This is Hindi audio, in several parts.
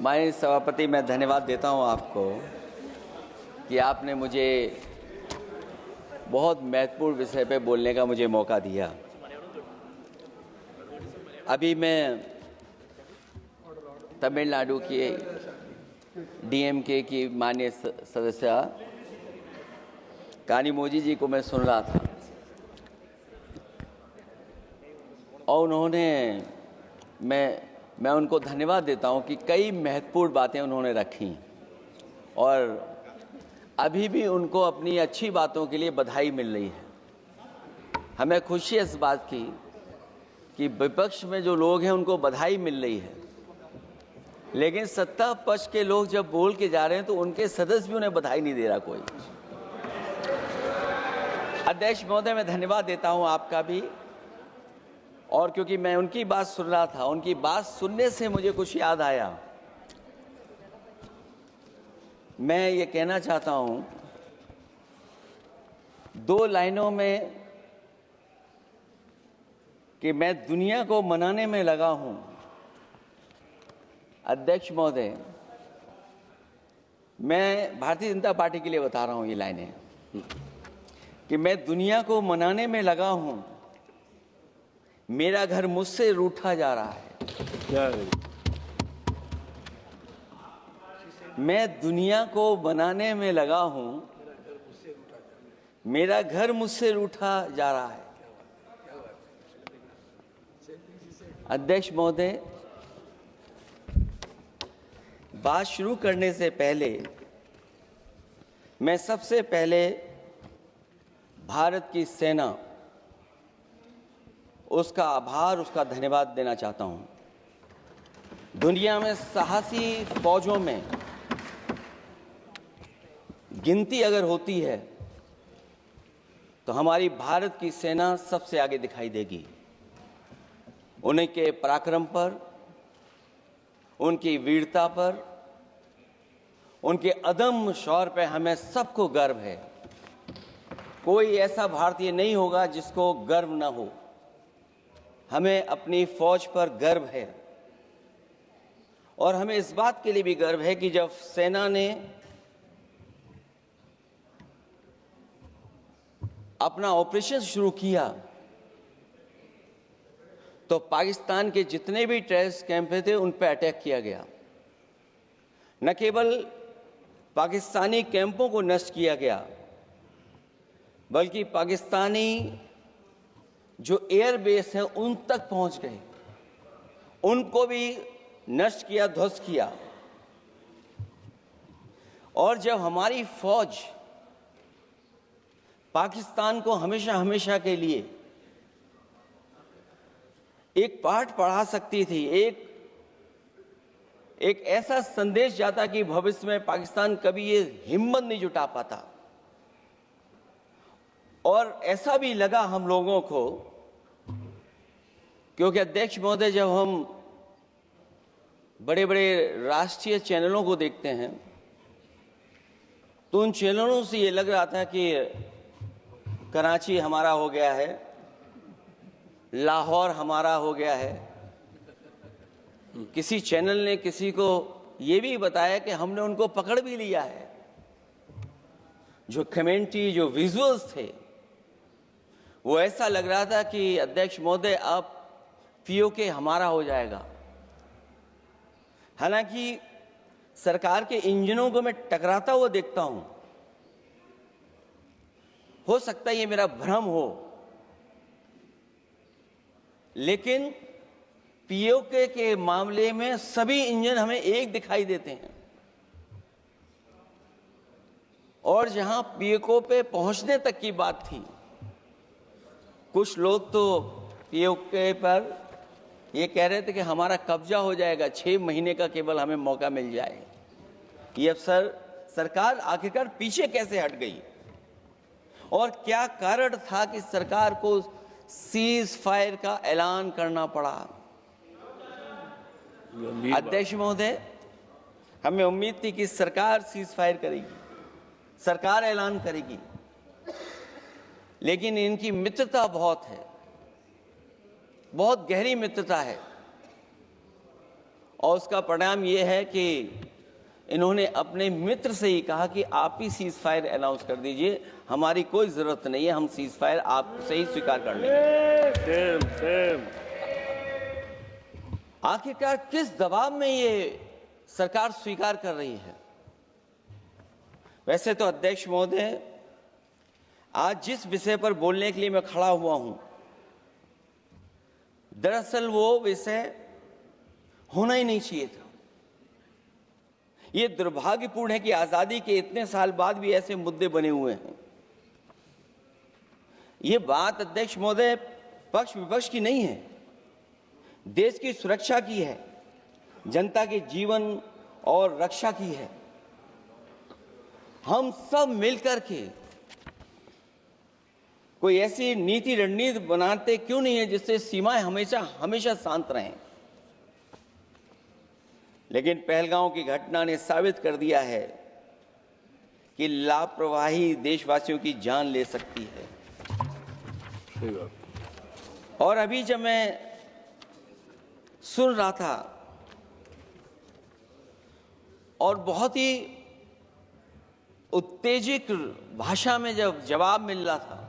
माननीय सभापति, मैं धन्यवाद देता हूं आपको कि आपने मुझे बहुत महत्वपूर्ण विषय पे बोलने का मुझे मौका दिया। अभी मैं तमिलनाडु की डीएमके की माननीय सदस्य कानिमोझी जी को मैं सुन रहा था और मैं उनको धन्यवाद देता हूं कि कई महत्वपूर्ण बातें उन्होंने रखी और अभी भी उनको अपनी अच्छी बातों के लिए बधाई मिल रही है। हमें खुशी है इस बात की कि विपक्ष में जो लोग हैं उनको बधाई मिल रही है, लेकिन सत्ता पक्ष के लोग जब बोल के जा रहे हैं तो उनके सदस्य भी उन्हें बधाई नहीं दे रहा कोई। अध्यक्ष महोदय, मैं धन्यवाद देता हूं आपका भी, और क्योंकि मैं उनकी बात सुन रहा था, उनकी बात सुनने से मुझे कुछ याद आया। मैं ये कहना चाहता हूं 2 लाइनों में कि मैं दुनिया को मनाने में लगा हूं। अध्यक्ष महोदय, मैं भारतीय जनता पार्टी के लिए बता रहा हूं ये लाइनें कि मैं दुनिया को मनाने में लगा हूं, मेरा घर मुझसे रूठा जा रहा है। मैं दुनिया को बनाने में लगा हूं, मेरा घर मुझसे रूठा जा रहा है। अध्यक्ष महोदय, बात शुरू करने से पहले मैं सबसे पहले भारत की सेना, उसका आभार, उसका धन्यवाद देना चाहता हूं। दुनिया में साहसी फौजों में गिनती अगर होती है तो हमारी भारत की सेना सबसे आगे दिखाई देगी। उनके पराक्रम पर, उनकी वीरता पर, उनके अदम्य शौर्य पर हमें सबको गर्व है। कोई ऐसा भारतीय नहीं होगा जिसको गर्व न हो। हमें अपनी फौज पर गर्व है और हमें इस बात के लिए भी गर्व है कि जब सेना ने अपना ऑपरेशन शुरू किया तो पाकिस्तान के जितने भी टेररिस्ट कैंप थे उन पर अटैक किया गया। न केवल पाकिस्तानी कैंपों को नष्ट किया गया, बल्कि पाकिस्तानी जो एयरबेस हैं उन तक पहुंच गए, उनको भी नष्ट किया, ध्वस्त किया। और जब हमारी फौज पाकिस्तान को हमेशा हमेशा के लिए एक पाठ पढ़ा सकती थी, एक ऐसा संदेश जाता कि भविष्य में पाकिस्तान कभी ये हिम्मत नहीं जुटा पाता। और ऐसा भी लगा हम लोगों को, क्योंकि अध्यक्ष महोदय, जब हम बड़े बड़े राष्ट्रीय चैनलों को देखते हैं तो उन चैनलों से ये लग रहा था कि कराची हमारा हो गया है, लाहौर हमारा हो गया है। किसी चैनल ने किसी को ये भी बताया कि हमने उनको पकड़ भी लिया है। जो कमेंट्री, जो विजुअल्स थे, वो ऐसा लग रहा था कि अध्यक्ष महोदय अब पीओके हमारा हो जाएगा। हालांकि सरकार के इंजनों को मैं टकराता हुआ देखता हूं। हो सकता है ये मेरा भ्रम हो, लेकिन पीओके के मामले में सभी इंजन हमें एक दिखाई देते हैं। और जहां पीओके पे पहुंचने तक की बात थी, कुछ लोग तो पीओके पर ये कह रहे थे कि हमारा कब्जा हो जाएगा, 6 महीने का केवल हमें मौका मिल जाए। ये अफसर सरकार आखिरकार पीछे कैसे हट गई और क्या कारण था कि सरकार को सीज फायर का ऐलान करना पड़ा? अध्यक्ष महोदय, हमें उम्मीद थी कि सरकार सीज फायर करेगी, सरकार ऐलान करेगी, लेकिन इनकी मित्रता बहुत है, बहुत गहरी मित्रता है। और उसका परिणाम ये है कि इन्होंने अपने मित्र से ही कहा कि आप ही सीज फायर अनाउंस कर दीजिए, हमारी कोई जरूरत नहीं है, हम सीज फायर आपसे ही स्वीकार कर लेंगे। आखिरकार किस दबाव में ये सरकार स्वीकार कर रही है? वैसे तो अध्यक्ष महोदय, आज जिस विषय पर बोलने के लिए मैं खड़ा हुआ हूं, दरअसल वो विषय होना ही नहीं चाहिए था। ये दुर्भाग्यपूर्ण है कि आजादी के इतने साल बाद भी ऐसे मुद्दे बने हुए हैं। ये बात अध्यक्ष महोदय पक्ष विपक्ष की नहीं है, देश की सुरक्षा की है, जनता के जीवन और रक्षा की है। हम सब मिलकर के कोई ऐसी नीति रणनीति बनाते क्यों नहीं है जिससे सीमाएं हमेशा शांत रहें। लेकिन पहलगांव की घटना ने साबित कर दिया है कि लापरवाही देशवासियों की जान ले सकती है। और अभी जब मैं सुन रहा था और बहुत ही उत्तेजित भाषा में जब जवाब मिल रहा था,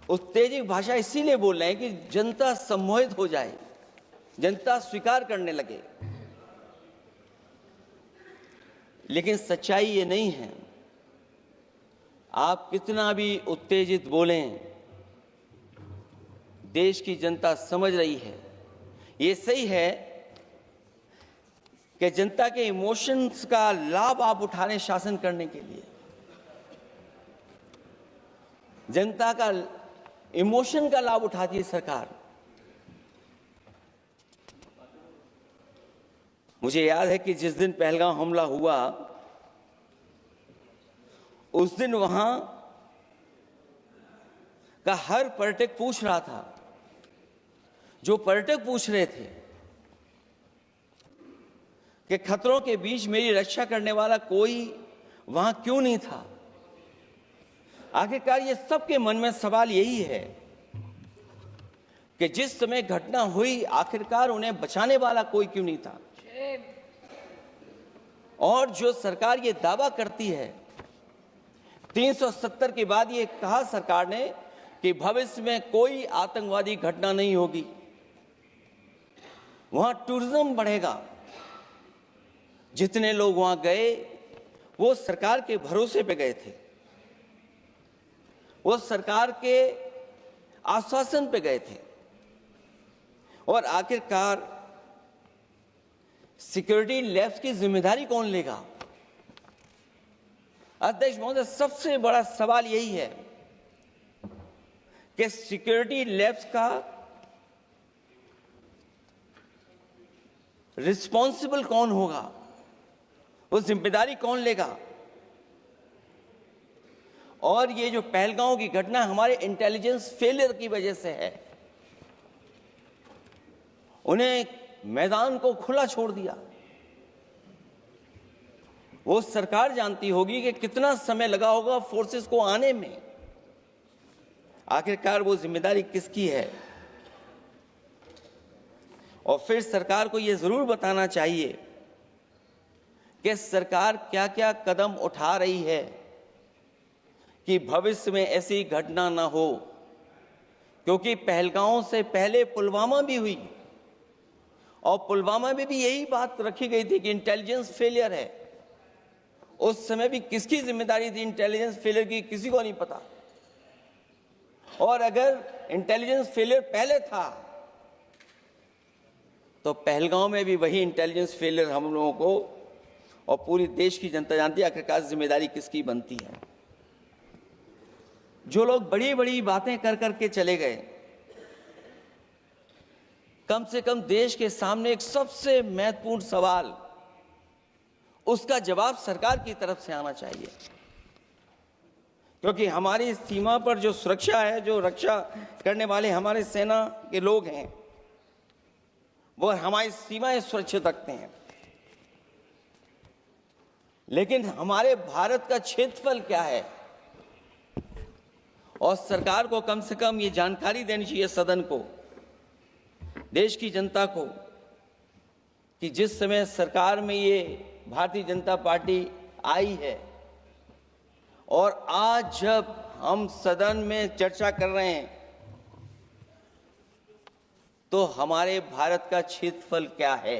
उत्तेजित भाषा इसीलिए बोल रहे हैं कि जनता सम्मोहित हो जाए, जनता स्वीकार करने लगे। लेकिन सच्चाई ये नहीं है। आप कितना भी उत्तेजित बोलें, देश की जनता समझ रही है। ये सही है कि जनता के इमोशंस का लाभ आप उठा रहे हैं शासन करने के लिए। जनता का इमोशन का लाभ उठाती है सरकार। मुझे याद है कि जिस दिन पहलगाम हमला हुआ, उस दिन वहां का हर पर्यटक पूछ रहा था, जो पर्यटक पूछ रहे थे कि खतरों के बीच मेरी रक्षा करने वाला कोई वहां क्यों नहीं था। आखिरकार ये सबके मन में सवाल यही है कि जिस समय घटना हुई, आखिरकार उन्हें बचाने वाला कोई क्यों नहीं था। और जो सरकार ये दावा करती है, 370 के बाद ये कहा सरकार ने कि भविष्य में कोई आतंकवादी घटना नहीं होगी, वहां टूरिज्म बढ़ेगा। जितने लोग वहां गए वो सरकार के भरोसे पे गए थे, वो सरकार के आश्वासन पे गए थे। और आखिरकार सिक्योरिटी लैब्स की जिम्मेदारी कौन लेगा? अध्यक्ष महोदय, सबसे बड़ा सवाल यही है कि सिक्योरिटी लैब्स का रिस्पॉन्सिबल कौन होगा, वो जिम्मेदारी कौन लेगा? और ये जो पहलगांव की घटना हमारे इंटेलिजेंस फेलियर की वजह से है। उन्हें मैदान को खुला छोड़ दिया। वो सरकार जानती होगी कि कितना समय लगा होगा फोर्सेस को आने में। आखिरकार वो जिम्मेदारी किसकी है? और फिर सरकार को यह जरूर बताना चाहिए कि सरकार क्या क्या कदम उठा रही है कि भविष्य में ऐसी घटना ना हो। क्योंकि पहलगांव से पहले पुलवामा भी हुई और पुलवामा में भी यही बात रखी गई थी कि इंटेलिजेंस फेलियर है। उस समय भी किसकी जिम्मेदारी थी इंटेलिजेंस फेलियर की? किसी को नहीं पता। और अगर इंटेलिजेंस फेलियर पहले था तो पहलगांव में भी वही इंटेलिजेंस फेलियर हम लोगों को और पूरी देश की जनता जानती है आखिरकार जिम्मेदारी किसकी बनती है। जो लोग बड़ी बड़ी बातें कर करके चले गए, कम से कम देश के सामने एक सबसे महत्वपूर्ण सवाल, उसका जवाब सरकार की तरफ से आना चाहिए। क्योंकि हमारी सीमा पर जो सुरक्षा है, जो रक्षा करने वाले हमारे सेना के लोग हैं, वो हमारी सीमाएं सुरक्षित रखते हैं। लेकिन हमारे भारत का क्षेत्रफल क्या है? और सरकार को कम से कम ये जानकारी देनी चाहिए सदन को, देश की जनता को, कि जिस समय सरकार में ये भारतीय जनता पार्टी आई है और आज जब हम सदन में चर्चा कर रहे हैं तो हमारे भारत का क्षेत्रफल क्या है,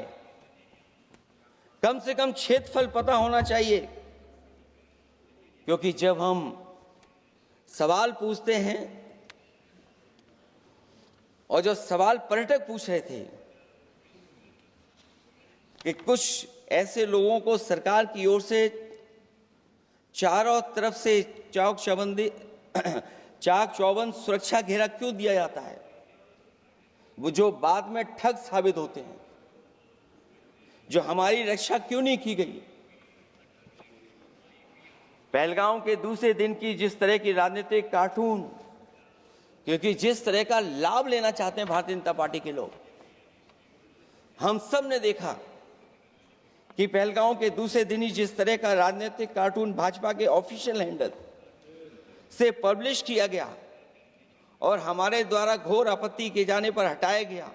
कम से कम क्षेत्रफल पता होना चाहिए। क्योंकि जब हम सवाल पूछते हैं, और जो सवाल पर्यटक पूछ रहे थे कि कुछ ऐसे लोगों को सरकार की ओर से चारों तरफ से चाक चौबंद सुरक्षा घेरा क्यों दिया जाता है, वो जो बाद में ठग साबित होते हैं, जो हमारी रक्षा क्यों नहीं की गई। पहलगाम के दूसरे दिन की जिस तरह की राजनीतिक कार्टून, क्योंकि जिस तरह का लाभ लेना चाहते हैं भारतीय जनता पार्टी के लोग, हम सब ने देखा कि पहलगाम के दूसरे दिन ही जिस तरह का राजनीतिक कार्टून भाजपा के ऑफिशियल हैंडल से पब्लिश किया गया और हमारे द्वारा घोर आपत्ति किए जाने पर हटाया गया,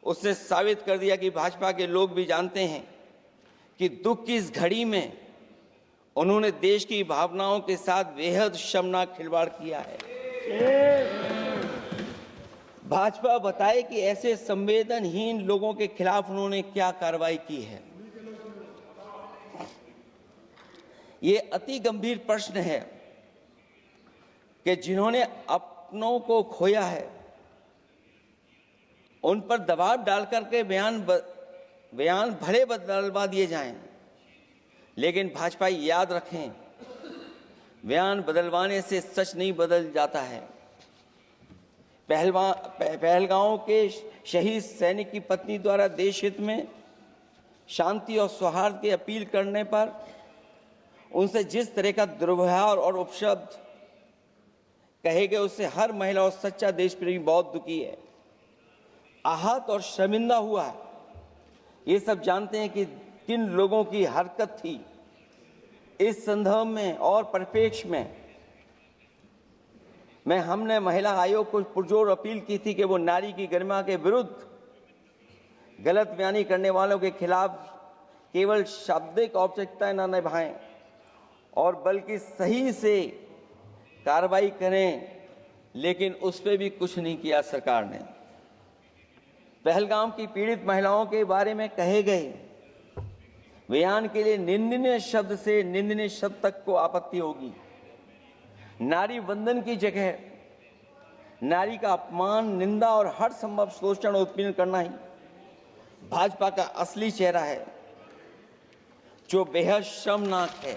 उसने साबित कर दिया कि भाजपा के लोग भी जानते हैं कि दुख की इस घड़ी में उन्होंने देश की भावनाओं के साथ बेहद शर्मनाक खिलवाड़ किया है। भाजपा बताए कि ऐसे संवेदनहीन लोगों के खिलाफ उन्होंने क्या कार्रवाई की है। ये अति गंभीर प्रश्न है कि जिन्होंने अपनों को खोया है उन पर दबाव डालकर के बयान भले बदलवा दिए जाएं, लेकिन भाजपा याद रखें, बयान बदलवाने से सच नहीं बदल जाता है। पहलगांव के शहीद सैनिक की पत्नी द्वारा देश हित में शांति और सौहार्द की अपील करने पर उनसे जिस तरह का दुर्व्यवहार और उपशब्द कहे गए, उससे हर महिला और सच्चा देशप्रेमी बहुत दुखी है, आहत और शर्मिंदा हुआ है। ये सब जानते हैं कि किन लोगों की हरकत थी। इस संदर्भ में और परिप्रेक्ष्य में हमने महिला आयोग को पुरजोर अपील की थी कि वो नारी की गरिमा के विरुद्ध गलत बयानी करने वालों के खिलाफ केवल शाब्दिक औपचारिकताएं न निभाएं और बल्कि सही से कार्रवाई करें, लेकिन उस पर भी कुछ नहीं किया सरकार ने। पहलगाम की पीड़ित महिलाओं के बारे में कहे गए बयान के लिए निंदनीय शब्द से निंदनीय शब्द तक को आपत्ति होगी। नारी वंदन की जगह नारी का अपमान, निंदा और हर संभव शोषण उत्पीड़न करना ही भाजपा का असली चेहरा है, जो बेहद शर्मनाक है।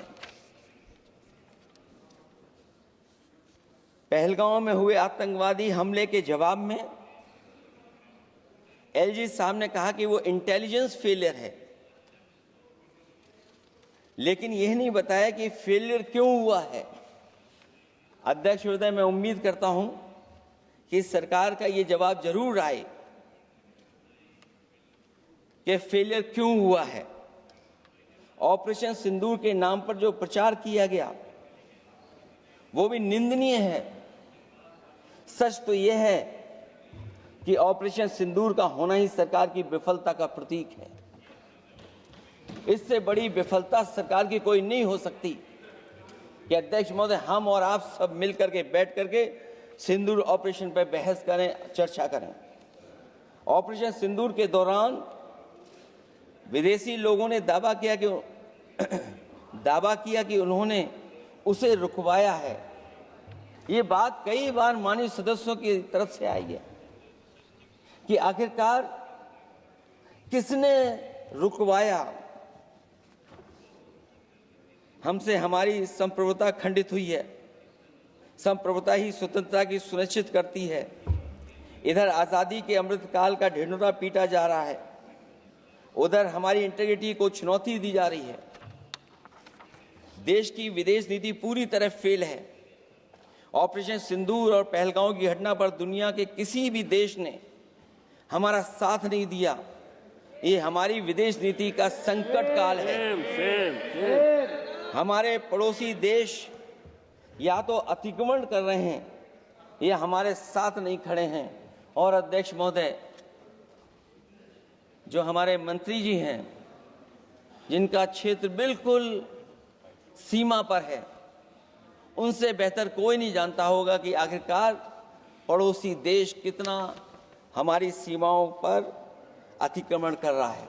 पहलगाम में हुए आतंकवादी हमले के जवाब में एलजी साहब ने कहा कि वो इंटेलिजेंस फेलियर है, लेकिन यह नहीं बताया कि फेलियर क्यों हुआ है। अध्यक्ष महोदय, मैं उम्मीद करता हूं कि सरकार का ये जवाब जरूर आए कि फेलियर क्यों हुआ है। ऑपरेशन सिंदूर के नाम पर जो प्रचार किया गया वो भी निंदनीय है। सच तो यह है कि ऑपरेशन सिंदूर का होना ही सरकार की विफलता का प्रतीक है। इससे बड़ी विफलता सरकार की कोई नहीं हो सकती कि अध्यक्ष महोदय, हम और आप सब मिलकर के बैठ करके सिंदूर ऑपरेशन पर बहस करें, चर्चा करें। ऑपरेशन सिंदूर के दौरान विदेशी लोगों ने दावा किया कि उन्होंने उसे रुकवाया है। ये बात कई बार माननीय सदस्यों की तरफ से आई है कि आखिरकार किसने रुकवाया। हमसे हमारी संप्रभुता खंडित हुई है। संप्रभुता ही स्वतंत्रता की सुनिश्चित करती है। इधर आजादी के अमृतकाल का ढिंढोरा पीटा जा रहा है, उधर हमारी इंटीग्रिटी को चुनौती दी जा रही है। देश की विदेश नीति पूरी तरह फेल है। ऑपरेशन सिंदूर और पहलगाम की घटना पर दुनिया के किसी भी देश ने हमारा साथ नहीं दिया। ये हमारी विदेश नीति का संकट काल है। हमारे पड़ोसी देश या तो अतिक्रमण कर रहे हैं या हमारे साथ नहीं खड़े हैं। और अध्यक्ष महोदय, जो हमारे मंत्री जी हैं, जिनका क्षेत्र बिल्कुल सीमा पर है, उनसे बेहतर कोई नहीं जानता होगा कि आखिरकार पड़ोसी देश कितना हमारी सीमाओं पर अतिक्रमण कर रहा है।